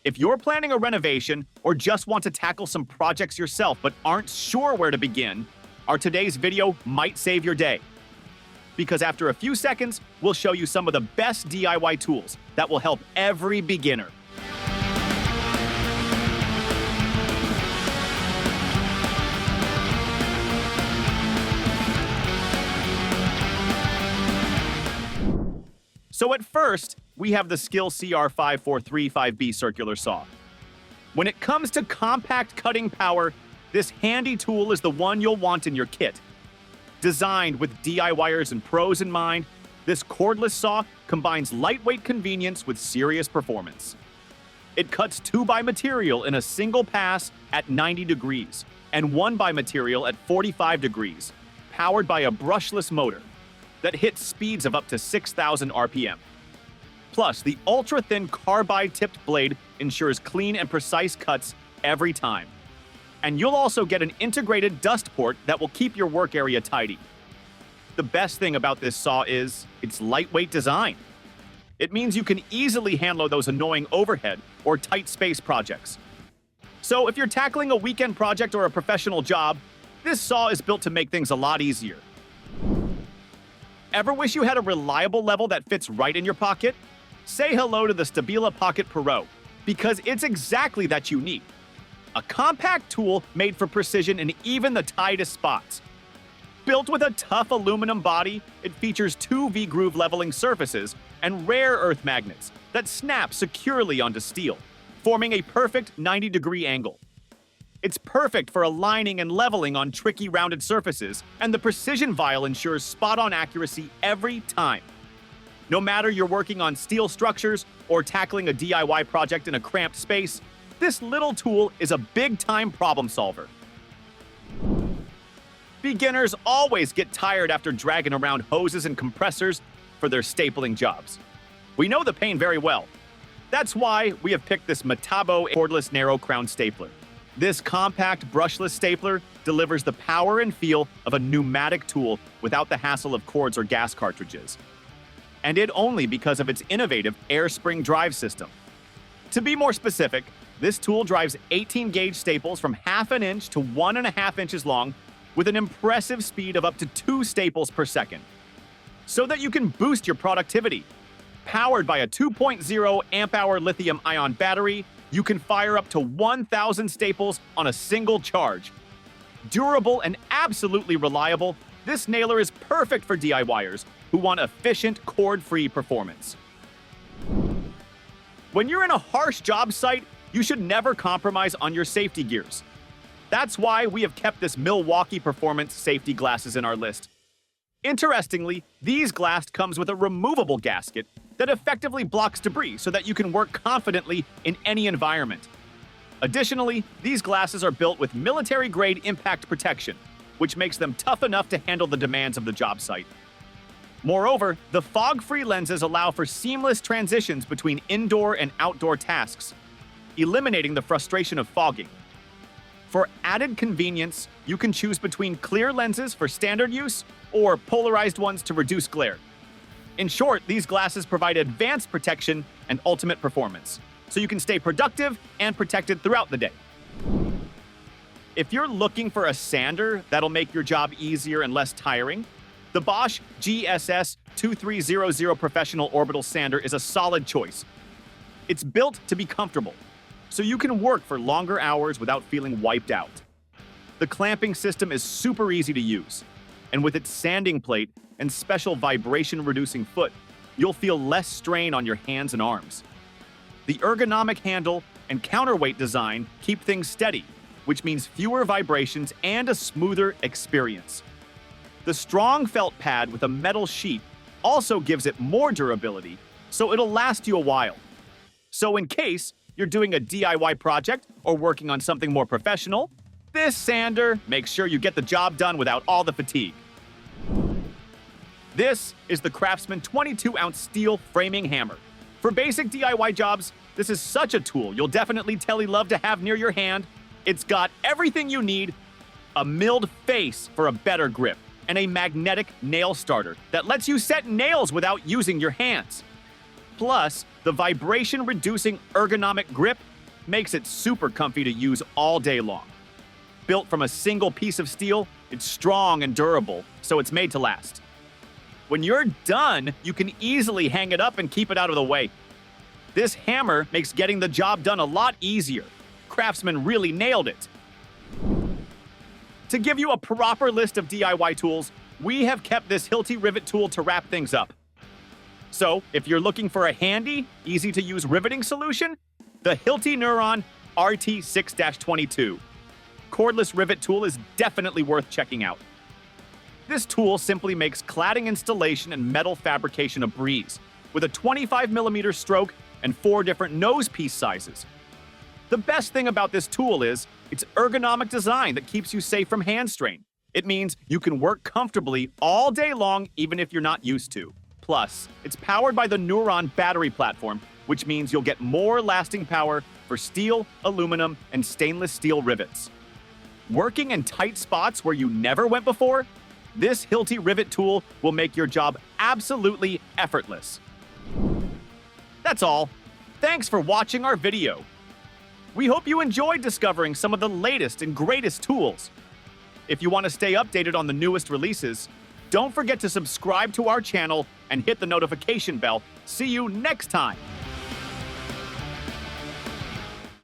If you're planning a renovation or just want to tackle some projects yourself but aren't sure where to begin, our today's video might save your day. Because after a few seconds, we'll show you some of the best DIY tools that will help every beginner. So at first, we have the Skil CR5435B circular saw. When it comes to compact cutting power, this handy tool is the one you'll want in your kit. Designed with DIYers and pros in mind, this cordless saw combines lightweight convenience with serious performance. It cuts 2x material in a single pass at 90 degrees and 1x material at 45 degrees, powered by a brushless motor that hits speeds of up to 6,000 RPM. Plus, the ultra-thin carbide-tipped blade ensures clean and precise cuts every time. And you'll also get an integrated dust port that will keep your work area tidy. The best thing about this saw is its lightweight design. It means you can easily handle those annoying overhead or tight space projects. So if you're tackling a weekend project or a professional job, this saw is built to make things a lot easier. Ever wish you had a reliable level that fits right in your pocket? Say hello to the STABILA Pocket PRO, because it's exactly that you need. A compact tool made for precision in even the tightest spots. Built with a tough aluminum body, it features 2 V-groove leveling surfaces and rare earth magnets that snap securely onto steel, forming a perfect 90-degree angle. It's perfect for aligning and leveling on tricky rounded surfaces, and the precision vial ensures spot-on accuracy every time. No matter you're working on steel structures or tackling a DIY project in a cramped space, this little tool is a big-time problem solver. Beginners always get tired after dragging around hoses and compressors for their stapling jobs. We know the pain very well. That's why we have picked this Metabo cordless narrow crown stapler. This compact brushless stapler delivers the power and feel of a pneumatic tool without the hassle of cords or gas cartridges. And it only because of its innovative air spring drive system. To be more specific, this tool drives 18-gauge staples from 1/2 inch to 1.5 inches long with an impressive speed of up to 2 staples per second, so that you can boost your productivity. Powered by a 2.0 amp-hour lithium-ion battery, you can fire up to 1,000 staples on a single charge. Durable and absolutely reliable, this nailer is perfect for DIYers who want efficient, cord-free performance. When you're in a harsh job site, you should never compromise on your safety gears. That's why we have kept this Milwaukee performance safety glasses in our list. Interestingly, these glass comes with a removable gasket that effectively blocks debris so that you can work confidently in any environment. Additionally, these glasses are built with military-grade impact protection, which makes them tough enough to handle the demands of the job site. Moreover, the fog-free lenses allow for seamless transitions between indoor and outdoor tasks, eliminating the frustration of fogging. For added convenience, you can choose between clear lenses for standard use or polarized ones to reduce glare. In short, these glasses provide advanced protection and ultimate performance, so you can stay productive and protected throughout the day. If you're looking for a sander that'll make your job easier and less tiring, the Bosch GSS 2300 Professional Orbital Sander is a solid choice. It's built to be comfortable, so you can work for longer hours without feeling wiped out. The clamping system is super easy to use, and with its sanding plate and special vibration-reducing foot, you'll feel less strain on your hands and arms. The ergonomic handle and counterweight design keep things steady, which means fewer vibrations and a smoother experience. The strong felt pad with a metal sheet also gives it more durability, so it'll last you a while. So in case you're doing a DIY project or working on something more professional, this sander makes sure you get the job done without all the fatigue. This is the CRAFTSMAN 22-ounce steel framing hammer. For basic DIY jobs, this is such a tool you'll definitely love to have near your hand. It's got everything you need: a milled face for a better grip, and a magnetic nail starter that lets you set nails without using your hands. Plus, the vibration-reducing ergonomic grip makes it super comfy to use all day long. Built from a single piece of steel, it's strong and durable, so it's made to last. When you're done, you can easily hang it up and keep it out of the way. This hammer makes getting the job done a lot easier. Craftsman really nailed it. To give you a proper list of DIY tools, we have kept this Hilti rivet tool to wrap things up. So, if you're looking for a handy, easy-to-use riveting solution, the Hilti Neuron RT6-22 cordless rivet tool is definitely worth checking out. This tool simply makes cladding installation and metal fabrication a breeze, with a 25mm stroke and 4 different nose piece sizes. The best thing about this tool is its ergonomic design that keeps you safe from hand strain. It means you can work comfortably all day long even if you're not used to. Plus, it's powered by the Neuron battery platform, which means you'll get more lasting power for steel, aluminum, and stainless steel rivets. Working in tight spots where you never went before? This Hilti rivet tool will make your job absolutely effortless. That's all. Thanks for watching our video. We hope you enjoyed discovering some of the latest and greatest tools. If you want to stay updated on the newest releases, don't forget to subscribe to our channel and hit the notification bell. See you next time.